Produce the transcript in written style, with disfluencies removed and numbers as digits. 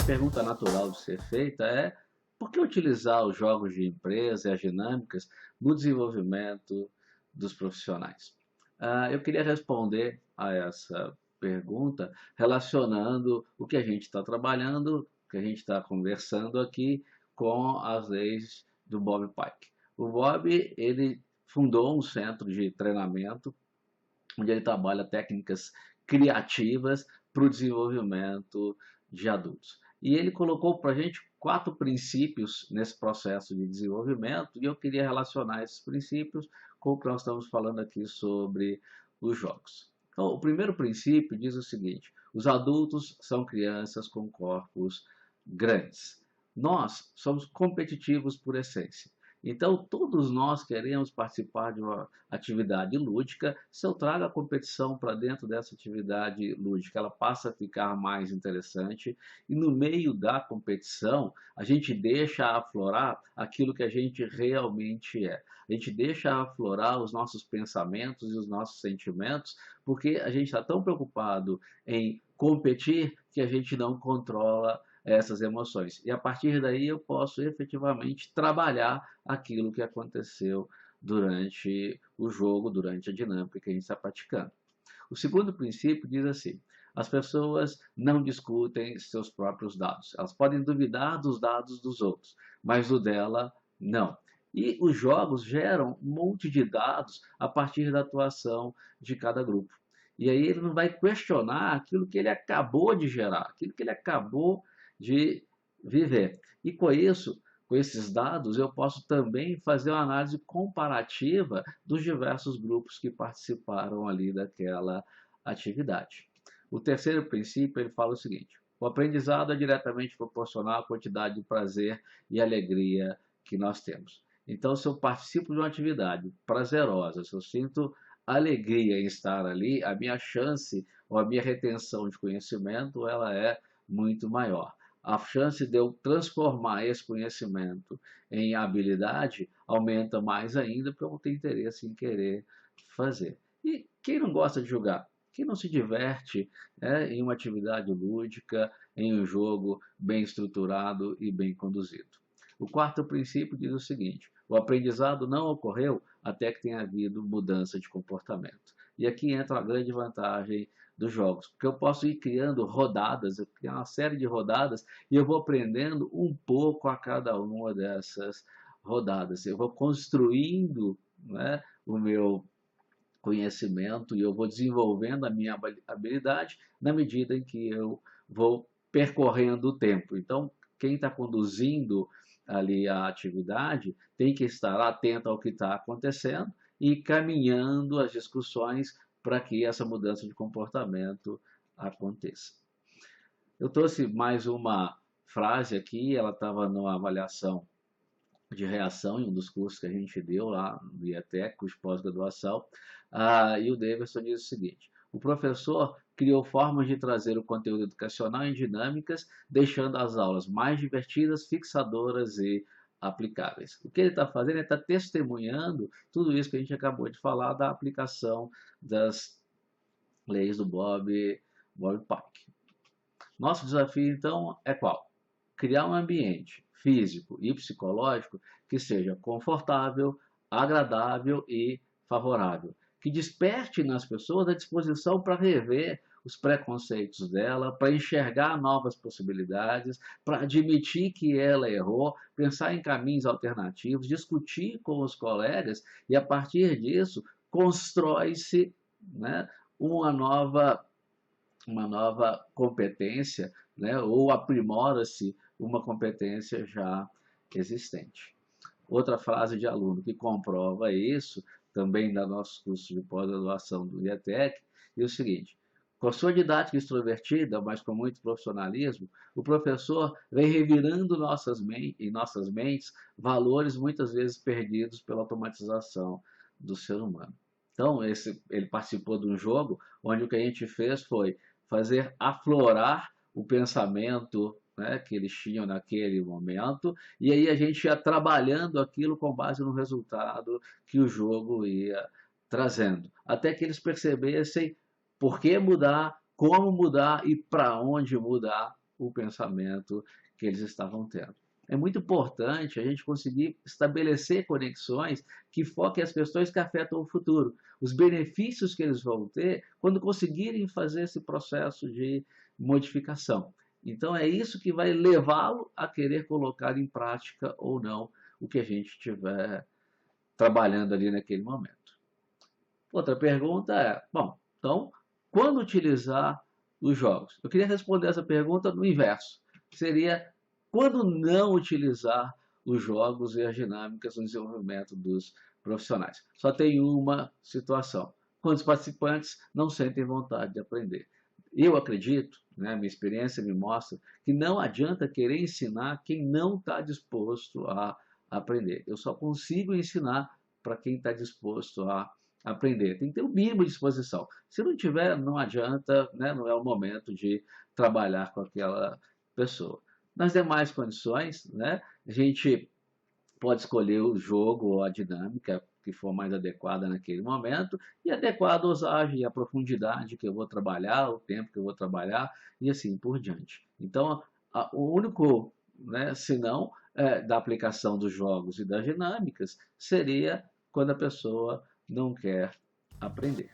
pergunta natural de ser feita é: por que utilizar os jogos de empresa e as dinâmicas no desenvolvimento dos profissionais? Eu queria responder a essa pergunta relacionando o que a gente está trabalhando, o que a gente está conversando aqui com as leis do Bob Pike. O Bob, ele fundou um centro de treinamento onde ele trabalha técnicas criativas para o desenvolvimento de adultos. E ele colocou para a gente 4 princípios nesse processo de desenvolvimento, e eu queria relacionar esses princípios com o que nós estamos falando aqui sobre os jogos. Então, o primeiro princípio diz o seguinte: os adultos são crianças com corpos grandes. Nós somos competitivos por essência. Então, todos nós queremos participar de uma atividade lúdica. Se eu trago a competição para dentro dessa atividade lúdica, ela passa a ficar mais interessante. E no meio da competição, a gente deixa aflorar aquilo que a gente realmente é. A gente deixa aflorar os nossos pensamentos e os nossos sentimentos, porque a gente está tão preocupado em competir que a gente não controla essas emoções. E a partir daí eu posso efetivamente trabalhar aquilo que aconteceu durante o jogo, durante a dinâmica que a gente está praticando. O segundo princípio diz assim: as pessoas não discutem seus próprios dados. Elas podem duvidar dos dados dos outros, mas o dela não. E os jogos geram um monte de dados a partir da atuação de cada grupo. E aí ele não vai questionar aquilo que ele acabou de gerar, aquilo que ele acabou de viver. E com isso, com esses dados, eu posso também fazer uma análise comparativa dos diversos grupos que participaram ali daquela atividade. O terceiro princípio, ele fala o seguinte: o aprendizado é diretamente proporcional à quantidade de prazer e alegria que nós temos. Então, se eu participo de uma atividade prazerosa, se eu sinto alegria em estar ali, a minha chance ou a minha retenção de conhecimento, ela é muito maior. A chance de eu transformar esse conhecimento em habilidade aumenta mais ainda, porque eu vou ter interesse em querer fazer. E quem não gosta de jogar? Quem não se diverte em uma atividade lúdica, em um jogo bem estruturado e bem conduzido? O quarto princípio diz o seguinte: o aprendizado não ocorreu até que tenha havido mudança de comportamento. E aqui entra a grande vantagem dos jogos, porque eu posso ir criando rodadas, eu criar uma série de rodadas e eu vou aprendendo um pouco a cada uma dessas rodadas. Eu vou construindo, né, o meu conhecimento e eu vou desenvolvendo a minha habilidade na medida em que eu vou percorrendo o tempo. Então, quem está conduzindo ali a atividade tem que estar atento ao que está acontecendo e caminhando as discussões para que essa mudança de comportamento aconteça. Eu trouxe mais uma frase aqui, ela estava numa avaliação de reação em um dos cursos que a gente deu lá no IETEC, curso de pós-graduação, e o Davidson diz o seguinte: o professor criou formas de trazer o conteúdo educacional em dinâmicas, deixando as aulas mais divertidas, fixadoras e aplicáveis. O que ele está fazendo? Ele está testemunhando tudo isso que a gente acabou de falar da aplicação das leis do Bob Pike. Nosso desafio, então, é qual? Criar um ambiente físico e psicológico que seja confortável, agradável e favorável, que desperte nas pessoas a disposição para rever os preconceitos dela, para enxergar novas possibilidades, para admitir que ela errou, pensar em caminhos alternativos, discutir com os colegas e, a partir disso, constrói-se, né, uma nova competência, né, ou aprimora-se uma competência já existente. Outra frase de aluno que comprova isso, também da nosso curso de pós-graduação do IETEC, é o seguinte: com a sua didática extrovertida, mas com muito profissionalismo, o professor vem revirando em nossas mentes valores muitas vezes perdidos pela automatização do ser humano. Então, ele participou de um jogo onde o que a gente fez foi fazer aflorar o pensamento, né, que eles tinham naquele momento, e aí a gente ia trabalhando aquilo com base no resultado que o jogo ia trazendo, até que eles percebessem por que mudar, como mudar e para onde mudar o pensamento que eles estavam tendo. É muito importante a gente conseguir estabelecer conexões que foquem as questões que afetam o futuro, os benefícios que eles vão ter quando conseguirem fazer esse processo de modificação. Então é isso que vai levá-lo a querer colocar em prática ou não o que a gente estiver trabalhando ali naquele momento. Outra pergunta é, bom, então, quando utilizar os jogos? Eu queria responder essa pergunta no inverso. Seria quando não utilizar os jogos e as dinâmicas no desenvolvimento dos profissionais. Só tem uma situação. Quando os participantes não sentem vontade de aprender. Eu acredito, né, minha experiência me mostra, que não adianta querer ensinar quem não está disposto a aprender. Eu só consigo ensinar para quem está disposto a aprender. Tem que ter o mínimo de disposição. Se não tiver, não adianta, né, não é o momento de trabalhar com aquela pessoa. Nas demais condições, né, a gente pode escolher o jogo ou a dinâmica que for mais adequada naquele momento e adequar a dosagem e a profundidade que eu vou trabalhar, o tempo que eu vou trabalhar e assim por diante. Então, o único, né, senão, da aplicação dos jogos e das dinâmicas seria quando a pessoa não quer aprender.